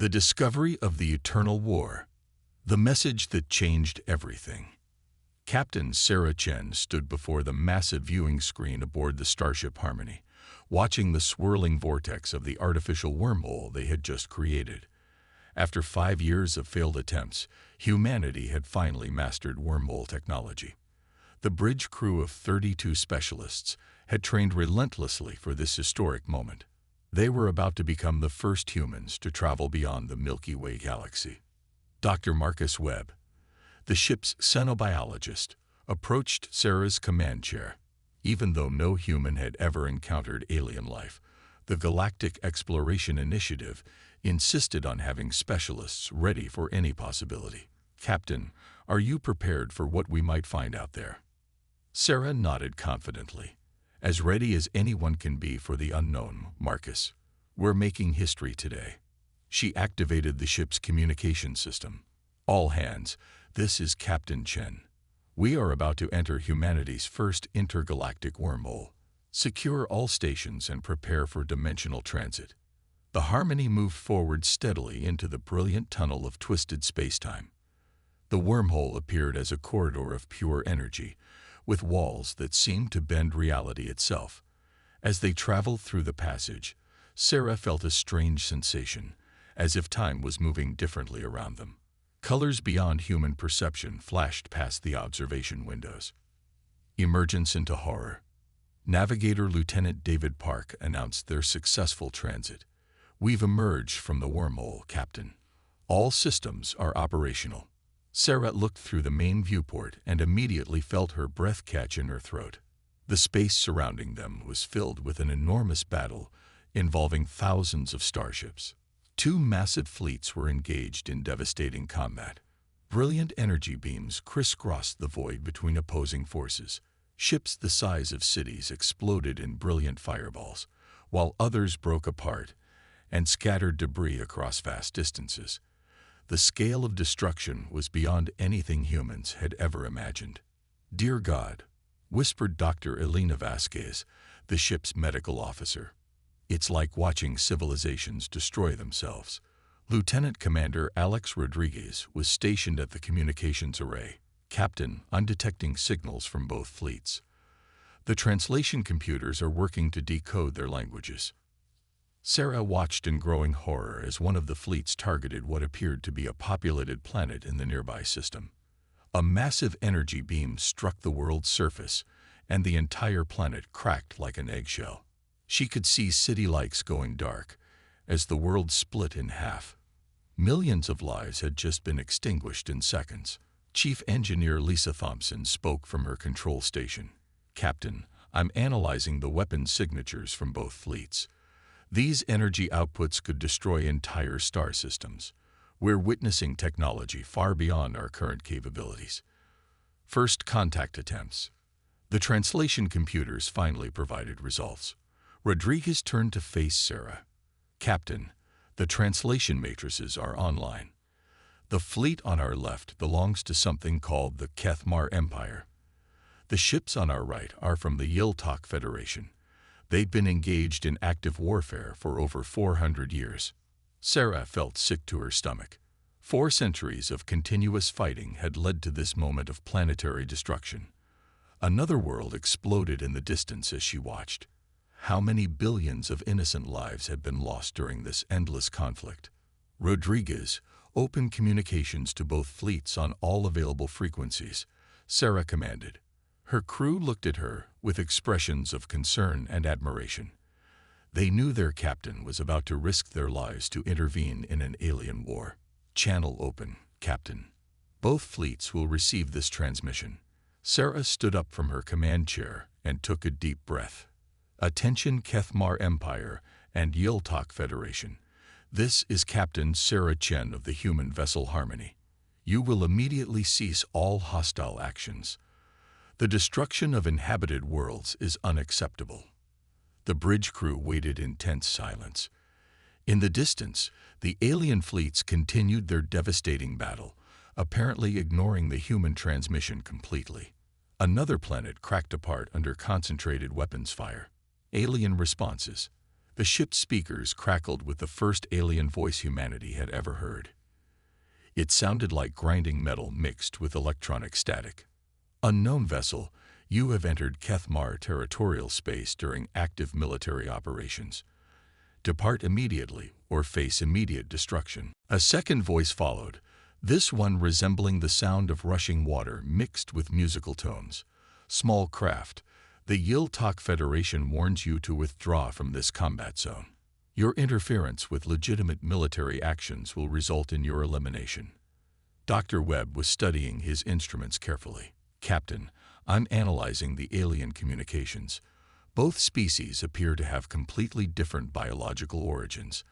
The discovery of the eternal war. The message that changed everything. Captain Sarah Chen stood before the massive viewing screen aboard the Starship Harmony, watching the swirling vortex of the artificial wormhole they had just created. After 5 years of failed attempts, humanity had finally mastered wormhole technology. The bridge crew of 32 specialists had trained relentlessly for this historic moment. They were about to become the first humans to travel beyond the Milky Way galaxy. Dr. Marcus Webb, the ship's xenobiologist, approached Sarah's command chair. Even though no human had ever encountered alien life, the Galactic Exploration Initiative insisted on having specialists ready for any possibility. "Captain, are you prepared for what we might find out there?" Sarah nodded confidently. "As ready as anyone can be for the unknown, Marcus. We're making history today." She activated the ship's communication system. "All hands, this is Captain Chen. We are about to enter humanity's first intergalactic wormhole. Secure all stations and prepare for dimensional transit." The Harmony moved forward steadily into the brilliant tunnel of twisted spacetime. The wormhole appeared as a corridor of pure energy, with walls that seemed to bend reality itself. As they traveled through the passage, Sarah felt a strange sensation, as if time was moving differently around them. Colors beyond human perception flashed past the observation windows. Emergence into horror. Navigator Lieutenant David Park announced their successful transit. "We've emerged from the wormhole, Captain. All systems are operational." Sarah looked through the main viewport and immediately felt her breath catch in her throat. The space surrounding them was filled with an enormous battle involving thousands of starships. 2 massive fleets were engaged in devastating combat. Brilliant energy beams crisscrossed the void between opposing forces. Ships the size of cities exploded in brilliant fireballs, while others broke apart and scattered debris across vast distances. The scale of destruction was beyond anything humans had ever imagined. "Dear God," whispered Dr. Elena Vasquez, the ship's medical officer. "It's like watching civilizations destroy themselves." Lieutenant Commander Alex Rodriguez was stationed at the communications array. "Captain, I'm detecting signals from both fleets. The translation computers are working to decode their languages." Sarah watched in growing horror as one of the fleets targeted what appeared to be a populated planet in the nearby system. A massive energy beam struck the world's surface, and the entire planet cracked like an eggshell. She could see city lights going dark as the world split in half. Millions of lives had just been extinguished in seconds. Chief Engineer Lisa Thompson spoke from her control station. "Captain, I'm analyzing the weapon signatures from both fleets. These energy outputs could destroy entire star systems. We're witnessing technology far beyond our current capabilities." First contact attempts. The translation computers finally provided results. Rodriguez turned to face Sarah. "Captain, the translation matrices are online. The fleet on our left belongs to something called the Kethmar Empire. The ships on our right are from the Yiltok Federation. They'd been engaged in active warfare for over 400 years. Sarah felt sick to her stomach. 4 centuries of continuous fighting had led to this moment of planetary destruction. Another world exploded in the distance as she watched. How many billions of innocent lives had been lost during this endless conflict? "Rodriguez, open communications to both fleets on all available frequencies," Sarah commanded. Her crew looked at her with expressions of concern and admiration. They knew their captain was about to risk their lives to intervene in an alien war. "Channel open, Captain. Both fleets will receive this transmission." Sarah stood up from her command chair and took a deep breath. "Attention Kethmar Empire and Yiltok Federation. This is Captain Sarah Chen of the human vessel Harmony. You will immediately cease all hostile actions. The destruction of inhabited worlds is unacceptable." The bridge crew waited in tense silence. In the distance, the alien fleets continued their devastating battle, apparently ignoring the human transmission completely. Another planet cracked apart under concentrated weapons fire. Alien responses. The ship's speakers crackled with the first alien voice humanity had ever heard. It sounded like grinding metal mixed with electronic static. Unknown vessel, you have entered Kethmar territorial space during active military operations. Depart immediately or face immediate destruction. A second voice followed, this one resembling the sound of rushing water mixed with musical tones. Small craft, the Yiltok Federation warns you to withdraw from this combat zone. Your interference with legitimate military actions will result in your elimination. Dr. Webb was studying his instruments carefully. Captain, I'm analyzing the alien communications. Both species appear to have completely different biological origins.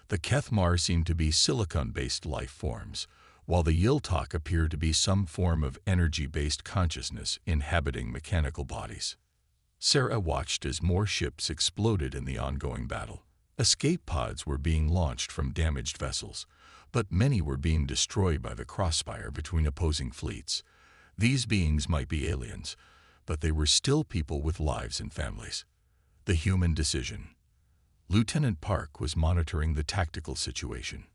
The Kethmar seem to be silicon-based life forms, while the Yiltok appear to be some form of energy-based consciousness inhabiting mechanical bodies. Sarah watched as more ships exploded in the ongoing battle. Escape pods were being launched from damaged vessels, but many were being destroyed by the crossfire between opposing fleets. These beings might be aliens, but they were still people with lives and families. The human decision. Lieutenant Park was monitoring the tactical situation.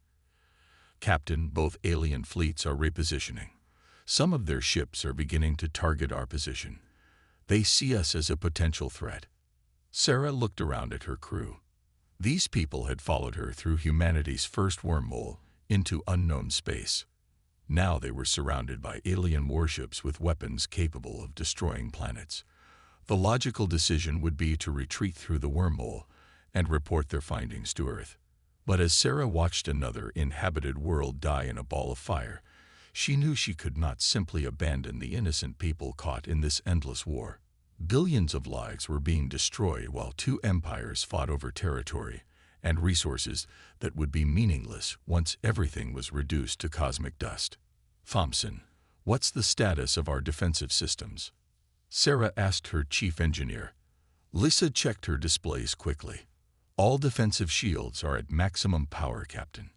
Captain, both alien fleets are repositioning. Some of their ships are beginning to target our position. They see us as a potential threat. Sarah looked around at her crew. These people had followed her through humanity's first wormhole into unknown space. Now they were surrounded by alien warships with weapons capable of destroying planets. The logical decision would be to retreat through the wormhole and report their findings to Earth. But as Sarah watched another inhabited world die in a ball of fire, she knew she could not simply abandon the innocent people caught in this endless war. Billions of lives were being destroyed while two empires fought over territory and resources that would be meaningless once everything was reduced to cosmic dust. Thompson, what's the status of our defensive systems? Sarah asked her chief engineer. Lisa checked her displays quickly. All defensive shields are at maximum power, Captain.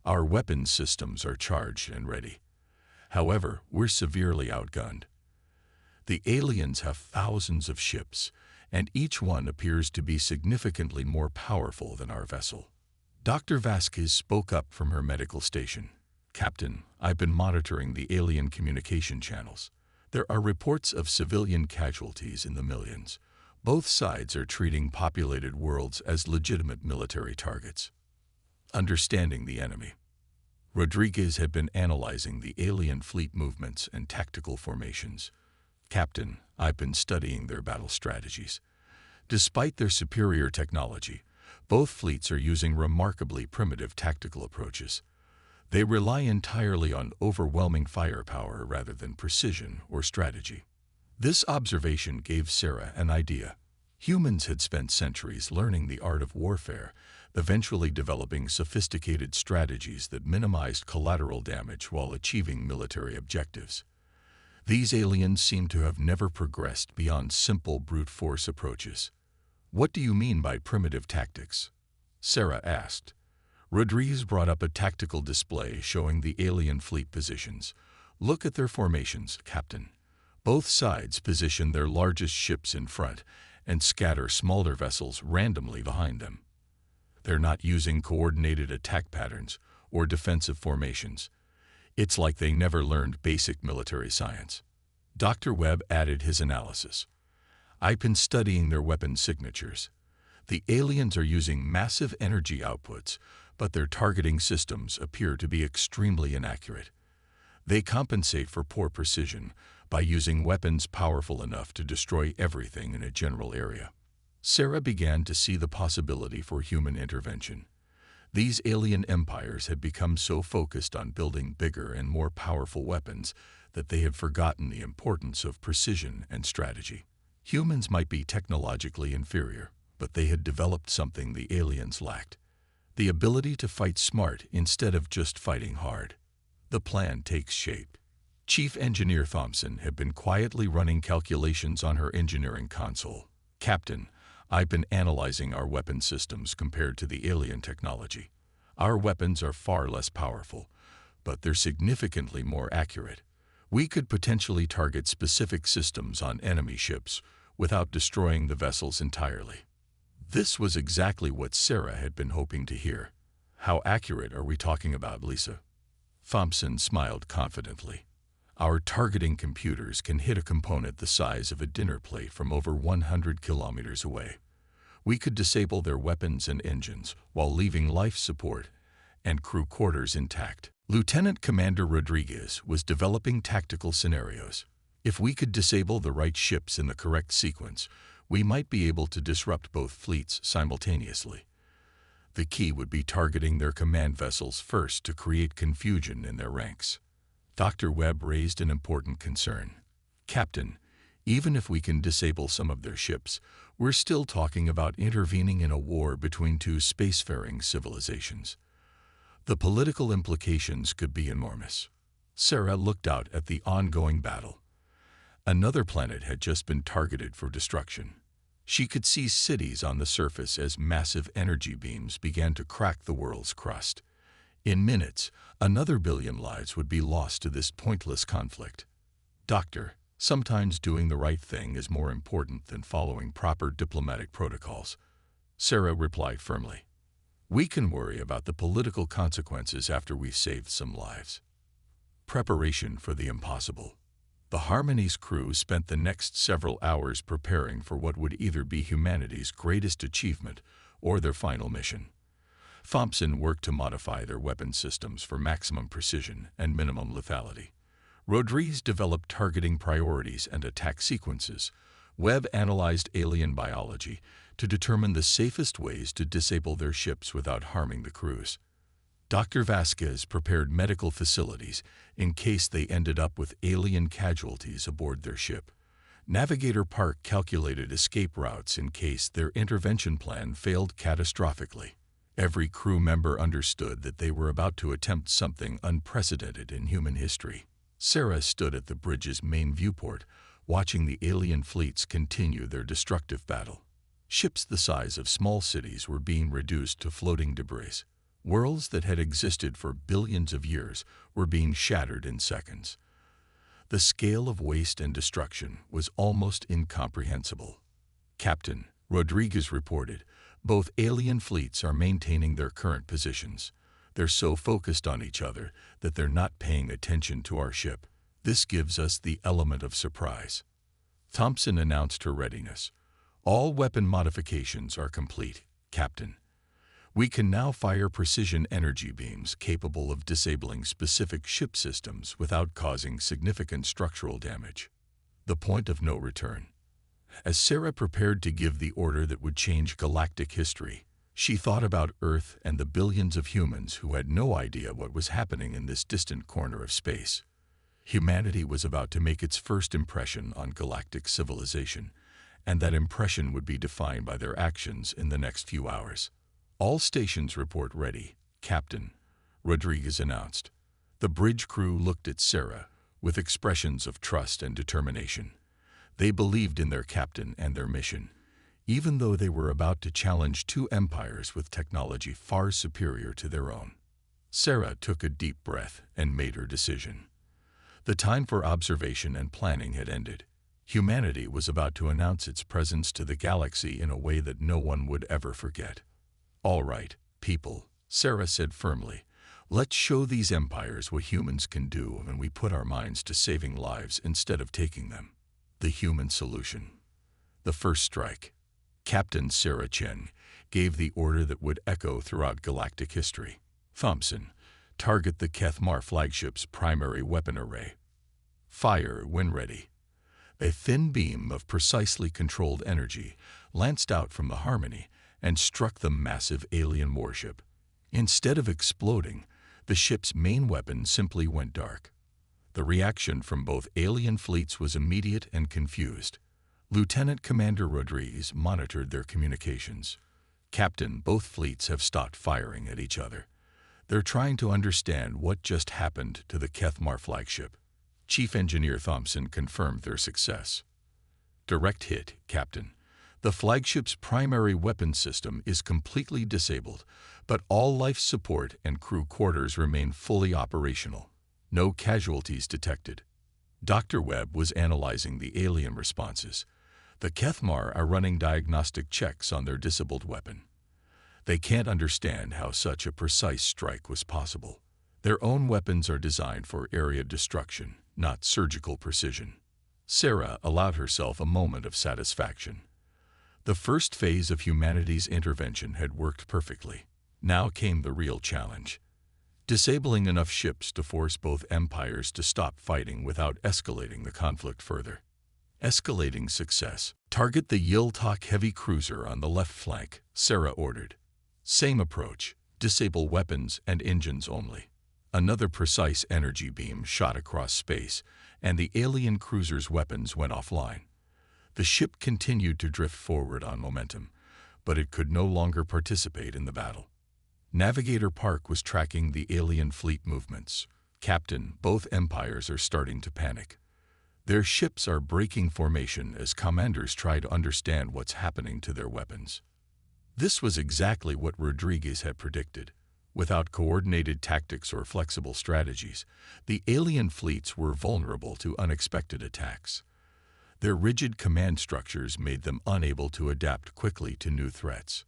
Our weapons systems are charged and ready. However, we're severely outgunned. The aliens have thousands of ships, and each one appears to be significantly more powerful than our vessel. Dr. Vasquez spoke up from her medical station. Captain, I've been monitoring the alien communication channels. There are reports of civilian casualties in the millions. Both sides are treating populated worlds as legitimate military targets. Understanding the enemy. Rodriguez had been analyzing the alien fleet movements and tactical formations. Captain, I've been studying their battle strategies. Despite their superior technology, both fleets are using remarkably primitive tactical approaches. They rely entirely on overwhelming firepower rather than precision or strategy. This observation gave Sarah an idea. Humans had spent centuries learning the art of warfare, eventually developing sophisticated strategies that minimized collateral damage while achieving military objectives. These aliens seem to have never progressed beyond simple brute force approaches. What do you mean by primitive tactics? Sarah asked. Rodriguez brought up a tactical display showing the alien fleet positions. Look at their formations, Captain. Both sides position their largest ships in front and scatter smaller vessels randomly behind them. They're not using coordinated attack patterns or defensive formations. It's like they never learned basic military science. Dr. Webb added his analysis. I've been studying their weapon signatures. The aliens are using massive energy outputs, but their targeting systems appear to be extremely inaccurate. They compensate for poor precision by using weapons powerful enough to destroy everything in a general area. Sarah began to see the possibility for human intervention. These alien empires had become so focused on building bigger and more powerful weapons that they had forgotten the importance of precision and strategy. Humans might be technologically inferior, but they had developed something the aliens lacked: the ability to fight smart instead of just fighting hard. The plan takes shape. Chief Engineer Thompson had been quietly running calculations on her engineering console. Captain, I've been analyzing our weapon systems compared to the alien technology. Our weapons are far less powerful, but they're significantly more accurate. We could potentially target specific systems on enemy ships without destroying the vessels entirely. This was exactly what Sarah had been hoping to hear. How accurate are we talking about, Lisa? Thompson smiled confidently. Our targeting computers can hit a component the size of a dinner plate from over 100 kilometers away. We could disable their weapons and engines while leaving life support and crew quarters intact. Lieutenant Commander Rodriguez was developing tactical scenarios. If we could disable the right ships in the correct sequence, we might be able to disrupt both fleets simultaneously. The key would be targeting their command vessels first to create confusion in their ranks. Dr. Webb raised an important concern. Captain, even if we can disable some of their ships, we're still talking about intervening in a war between two spacefaring civilizations. The political implications could be enormous. Sarah looked out at the ongoing battle. Another planet had just been targeted for destruction. She could see cities on the surface as massive energy beams began to crack the world's crust. In minutes, another billion lives would be lost to this pointless conflict. Doctor, sometimes doing the right thing is more important than following proper diplomatic protocols. Sarah replied firmly. We can worry about the political consequences after we've saved some lives. Preparation for the impossible. The Harmony's crew spent the next several hours preparing for what would either be humanity's greatest achievement or their final mission. Thompson worked to modify their weapon systems for maximum precision and minimum lethality. Rodriguez developed targeting priorities and attack sequences. Webb analyzed alien biology to determine the safest ways to disable their ships without harming the crews. Dr. Vasquez prepared medical facilities in case they ended up with alien casualties aboard their ship. Navigator Park calculated escape routes in case their intervention plan failed catastrophically. Every crew member understood that they were about to attempt something unprecedented in human history. Sarah stood at the bridge's main viewport, watching the alien fleets continue their destructive battle. Ships the size of small cities were being reduced to floating debris. Worlds that had existed for billions of years were being shattered in seconds. The scale of waste and destruction was almost incomprehensible. Captain, Rodriguez reported, both alien fleets are maintaining their current positions. They're so focused on each other that they're not paying attention to our ship. This gives us the element of surprise. Thompson announced her readiness. All weapon modifications are complete, Captain. We can now fire precision energy beams capable of disabling specific ship systems without causing significant structural damage. The point of no return. As Sarah prepared to give the order that would change galactic history, she thought about Earth and the billions of humans who had no idea what was happening in this distant corner of space. Humanity was about to make its first impression on galactic civilization, and that impression would be defined by their actions in the next few hours. All stations report ready, Captain, Rodriguez announced. The bridge crew looked at Sarah with expressions of trust and determination. They believed in their captain and their mission, even though they were about to challenge two empires with technology far superior to their own. Sarah took a deep breath and made her decision. The time for observation and planning had ended. Humanity was about to announce its presence to the galaxy in a way that no one would ever forget. All right, people, Sarah said firmly. Let's show these empires what humans can do when we put our minds to saving lives instead of taking them. The human solution. The first strike. Captain Sarah Chen gave the order that would echo throughout galactic history. Thompson, target the Kethmar flagship's primary weapon array. Fire when ready. A thin beam of precisely controlled energy lanced out from the Harmony and struck the massive alien warship. Instead of exploding, the ship's main weapon simply went dark. The reaction from both alien fleets was immediate and confused. Lieutenant Commander Rodriguez monitored their communications. Captain, both fleets have stopped firing at each other. They're trying to understand what just happened to the Kethmar flagship. Chief Engineer Thompson confirmed their success. Direct hit, Captain. The flagship's primary weapon system is completely disabled, but all life support and crew quarters remain fully operational. No casualties detected. Dr. Webb was analyzing the alien responses. The Kethmar are running diagnostic checks on their disabled weapon. They can't understand how such a precise strike was possible. Their own weapons are designed for area destruction, not surgical precision. Sarah allowed herself a moment of satisfaction. The first phase of humanity's intervention had worked perfectly. Now came the real challenge: disabling enough ships to force both empires to stop fighting without escalating the conflict further. Escalating success. Target the Yiltok heavy cruiser on the left flank, Sarah ordered. Same approach, disable weapons and engines only. Another precise energy beam shot across space, and the alien cruiser's weapons went offline. The ship continued to drift forward on momentum, but it could no longer participate in the battle. Navigator Park was tracking the alien fleet movements. Captain, both empires are starting to panic. Their ships are breaking formation as commanders try to understand what's happening to their weapons. This was exactly what Rodriguez had predicted. Without coordinated tactics or flexible strategies, the alien fleets were vulnerable to unexpected attacks. Their rigid command structures made them unable to adapt quickly to new threats.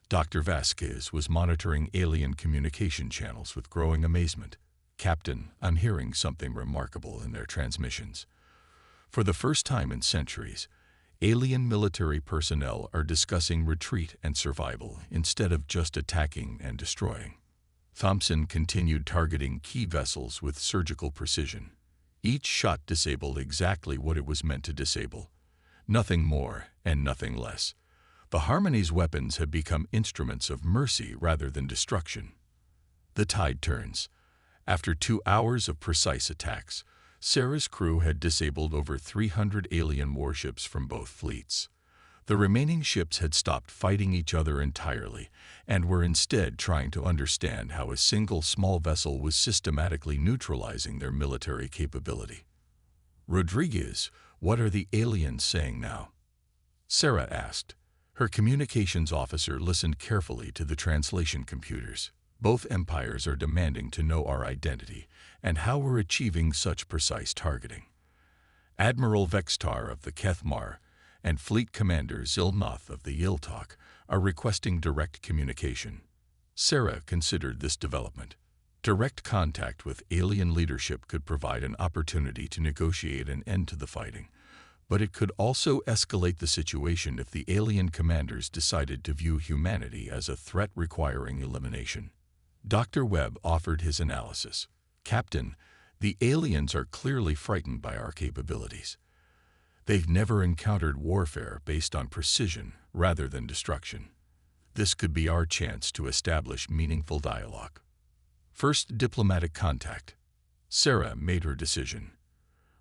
Dr. Vasquez was monitoring alien communication channels with growing amazement. Captain, I'm hearing something remarkable in their transmissions. For the first time in centuries, alien military personnel are discussing retreat and survival instead of just attacking and destroying. Thompson continued targeting key vessels with surgical precision. Each shot disabled exactly what it was meant to disable. Nothing more and nothing less. The Harmony's weapons had become instruments of mercy rather than destruction. The tide turns. After 2 hours of precise attacks, Sarah's crew had disabled over 300 alien warships from both fleets. The remaining ships had stopped fighting each other entirely and were instead trying to understand how a single small vessel was systematically neutralizing their military capability. Rodriguez, what are the aliens saying now? Sarah asked. Her communications officer listened carefully to the translation computers. Both empires are demanding to know our identity and how we're achieving such precise targeting. Admiral Vextar of the Kethmar and Fleet Commander Zilnoth of the Yiltok are requesting direct communication. Sarah considered this development. Direct contact with alien leadership could provide an opportunity to negotiate an end to the fighting, but it could also escalate the situation if the alien commanders decided to view humanity as a threat requiring elimination. Dr. Webb offered his analysis. Captain, the aliens are clearly frightened by our capabilities. They've never encountered warfare based on precision rather than destruction. This could be our chance to establish meaningful dialogue. First, diplomatic contact. Sarah made her decision.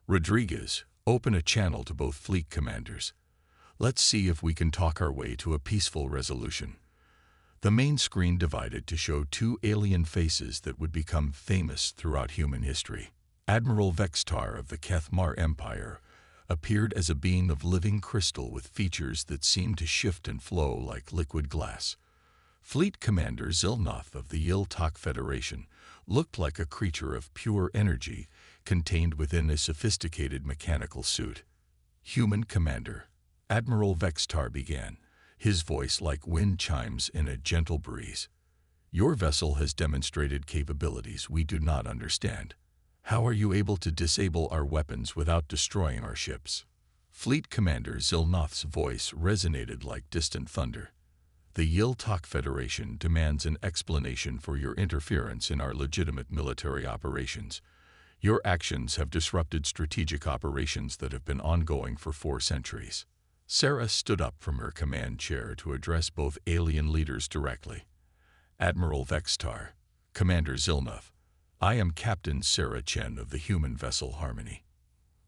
Rodriguez, open a channel to both fleet commanders. Let's see if we can talk our way to a peaceful resolution. The main screen divided to show 2 alien faces that would become famous throughout human history. Admiral Vextar of the Kethmar Empire appeared as a being of living crystal with features that seemed to shift and flow like liquid glass. Fleet Commander Zilnoth of the Yiltok Federation looked like a creature of pure energy contained within a sophisticated mechanical suit. Human Commander, Admiral Vextar began, his voice like wind chimes in a gentle breeze. Your vessel has demonstrated capabilities we do not understand. How are you able to disable our weapons without destroying our ships? Fleet Commander Zilnoth's voice resonated like distant thunder. The Yiltok Federation demands an explanation for your interference in our legitimate military operations. Your actions have disrupted strategic operations that have been ongoing for 4 centuries. Sarah stood up from her command chair to address both alien leaders directly. Admiral Vextar, Commander Zilnoth, I am Captain Sarah Chen of the human vessel Harmony.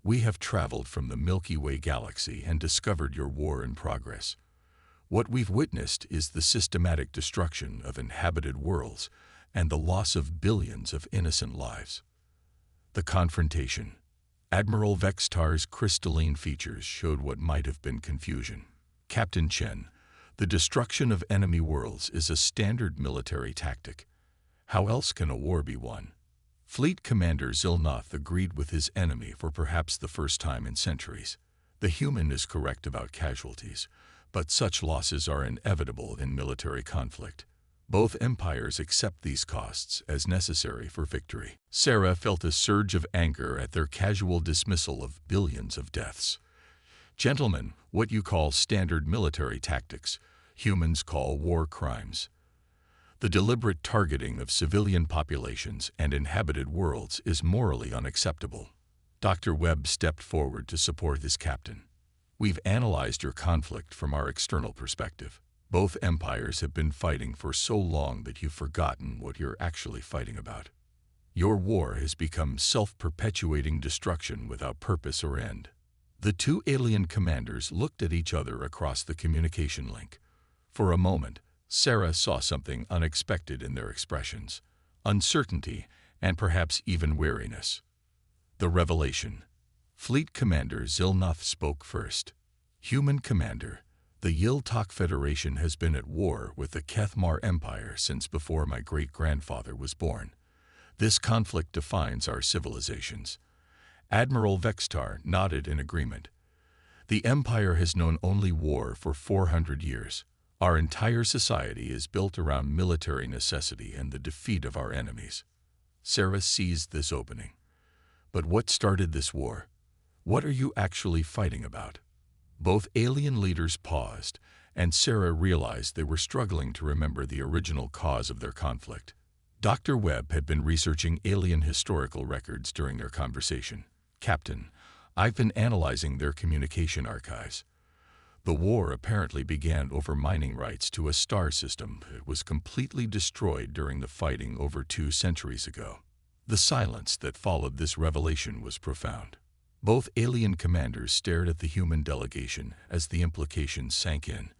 We have traveled from the Milky Way galaxy and discovered your war in progress. What we've witnessed is the systematic destruction of inhabited worlds and the loss of billions of innocent lives. The confrontation. Admiral Vextar's crystalline features showed what might have been confusion. Captain Chen, the destruction of enemy worlds is a standard military tactic. How else can a war be won? Fleet Commander Zilnoth agreed with his enemy for perhaps the first time in centuries. The human is correct about casualties, but such losses are inevitable in military conflict. Both empires accept these costs as necessary for victory. Sarah felt a surge of anger at their casual dismissal of billions of deaths. Gentlemen, what you call standard military tactics, humans call war crimes. The deliberate targeting of civilian populations and inhabited worlds is morally unacceptable. Dr. Webb stepped forward to support his captain. We've analyzed your conflict from our external perspective. Both empires have been fighting for so long that you've forgotten what you're actually fighting about. Your war has become self-perpetuating destruction without purpose or end. The two alien commanders looked at each other across the communication link. For a moment, Sarah saw something unexpected in their expressions: uncertainty and perhaps even weariness. The revelation. Fleet Commander Zilnoth spoke first. Human Commander, the Yiltok Federation has been at war with the Kethmar Empire since before my great-grandfather was born. This conflict defines our civilizations. Admiral Vextar nodded in agreement. The Empire has known only war for 400 years. Our entire society is built around military necessity and the defeat of our enemies. Sarah seized this opening. But what started this war? What are you actually fighting about? Both alien leaders paused, and Sarah realized they were struggling to remember the original cause of their conflict. Dr. Webb had been researching alien historical records during their conversation. Captain, I've been analyzing their communication archives. The war apparently began over mining rights to a star system that was completely destroyed during the fighting over 2 centuries ago. The silence that followed this revelation was profound. Both alien commanders stared at the human delegation as the implications sank in.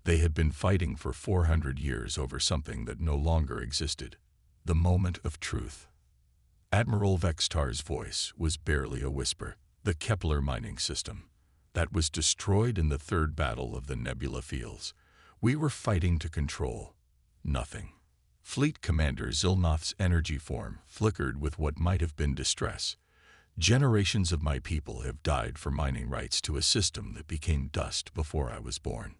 They had been fighting for 400 years over something that no longer existed. The moment of truth. Admiral Vextar's voice was barely a whisper. The Kepler mining system. That was destroyed in the third battle of the Nebula Fields. We were fighting to control nothing. Fleet Commander Zilnoth's energy form flickered with what might have been distress. Generations of my people have died for mining rights to a system that became dust before I was born.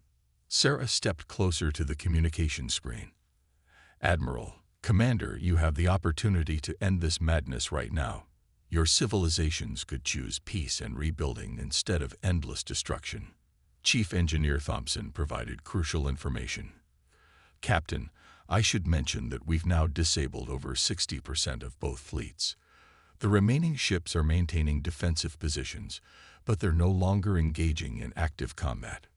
Sarah stepped closer to the communication screen. Admiral, Commander, you have the opportunity to end this madness right now. Your civilizations could choose peace and rebuilding instead of endless destruction. Chief Engineer Thompson provided crucial information. Captain, I should mention that we've now disabled over 60% of both fleets. The remaining ships are maintaining defensive positions, but they're no longer engaging in active combat.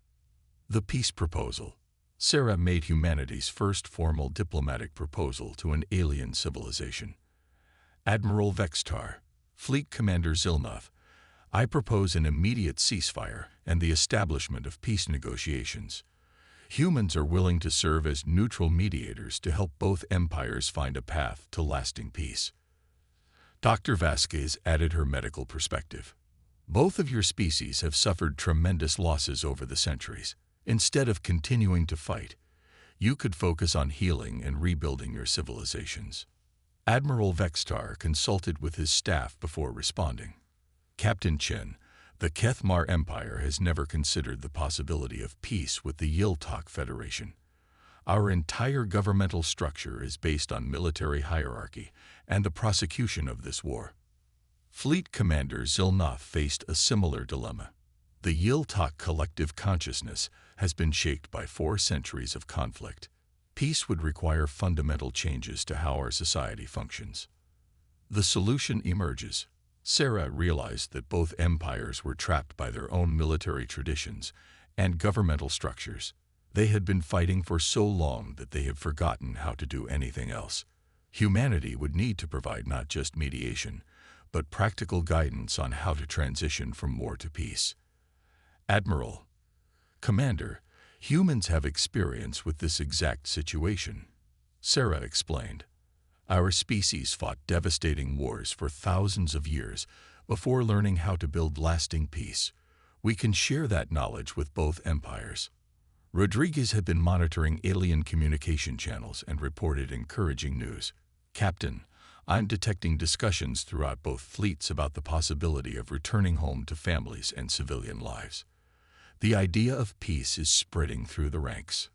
The peace proposal. Sarah made humanity's first formal diplomatic proposal to an alien civilization. Admiral Vextar, Fleet Commander Zilnoth, I propose an immediate ceasefire and the establishment of peace negotiations. Humans are willing to serve as neutral mediators to help both empires find a path to lasting peace. Dr. Vasquez added her medical perspective. Both of your species have suffered tremendous losses over the centuries. Instead of continuing to fight, you could focus on healing and rebuilding your civilizations. Admiral Vextar consulted with his staff before responding. Captain Chen, the Kethmar Empire has never considered the possibility of peace with the Yiltok Federation. Our entire governmental structure is based on military hierarchy and the prosecution of this war. Fleet Commander Zilnoth faced a similar dilemma. The Yiltok collective consciousness has been shaped by 4 centuries of conflict. Peace would require fundamental changes to how our society functions. The solution emerges. Sarah realized that both empires were trapped by their own military traditions and governmental structures. They had been fighting for so long that they had forgotten how to do anything else. Humanity would need to provide not just mediation, but practical guidance on how to transition from war to peace. Admiral, Commander, humans have experience with this exact situation. Sarah explained. Our species fought devastating wars for thousands of years before learning how to build lasting peace. We can share that knowledge with both empires. Rodriguez had been monitoring alien communication channels and reported encouraging news. Captain, I'm detecting discussions throughout both fleets about the possibility of returning home to families and civilian lives. The idea of peace is spreading through the ranks.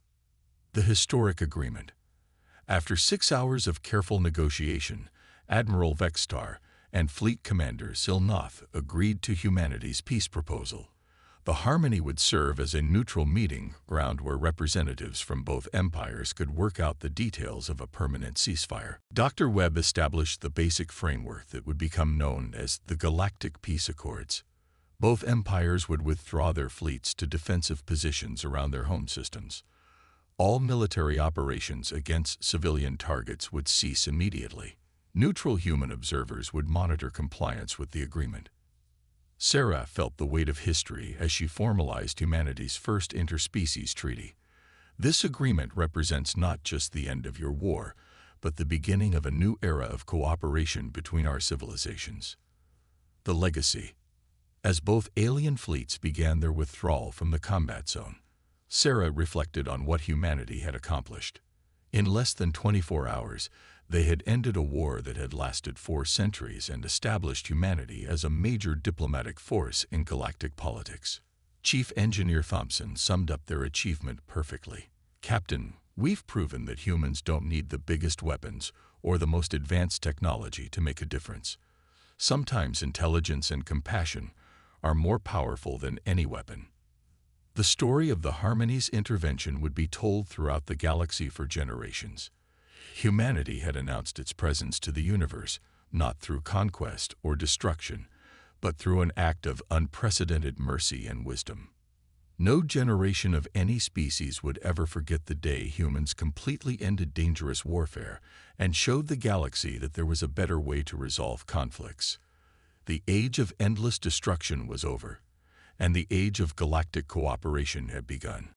The historic agreement. After 6 hours of careful negotiation, Admiral Vextar and Fleet Commander Silnoth agreed to humanity's peace proposal. The Harmony would serve as a neutral meeting ground where representatives from both empires could work out the details of a permanent ceasefire. Dr. Webb established the basic framework that would become known as the Galactic Peace Accords. Both empires would withdraw their fleets to defensive positions around their home systems. All military operations against civilian targets would cease immediately. Neutral human observers would monitor compliance with the agreement. Sarah felt the weight of history as she formalized humanity's first interspecies treaty. This agreement represents not just the end of your war, but the beginning of a new era of cooperation between our civilizations. The legacy. As both alien fleets began their withdrawal from the combat zone, Sarah reflected on what humanity had accomplished. In less than 24 hours, they had ended a war that had lasted 4 centuries and established humanity as a major diplomatic force in galactic politics. Chief Engineer Thompson summed up their achievement perfectly. "Captain, we've proven that humans don't need the biggest weapons or the most advanced technology to make a difference. Sometimes intelligence and compassion are more powerful than any weapon." The story of the Harmony's intervention would be told throughout the galaxy for generations. Humanity had announced its presence to the universe, not through conquest or destruction, but through an act of unprecedented mercy and wisdom. No generation of any species would ever forget the day humans completely ended dangerous warfare and showed the galaxy that there was a better way to resolve conflicts. The age of endless destruction was over, and the age of galactic cooperation had begun.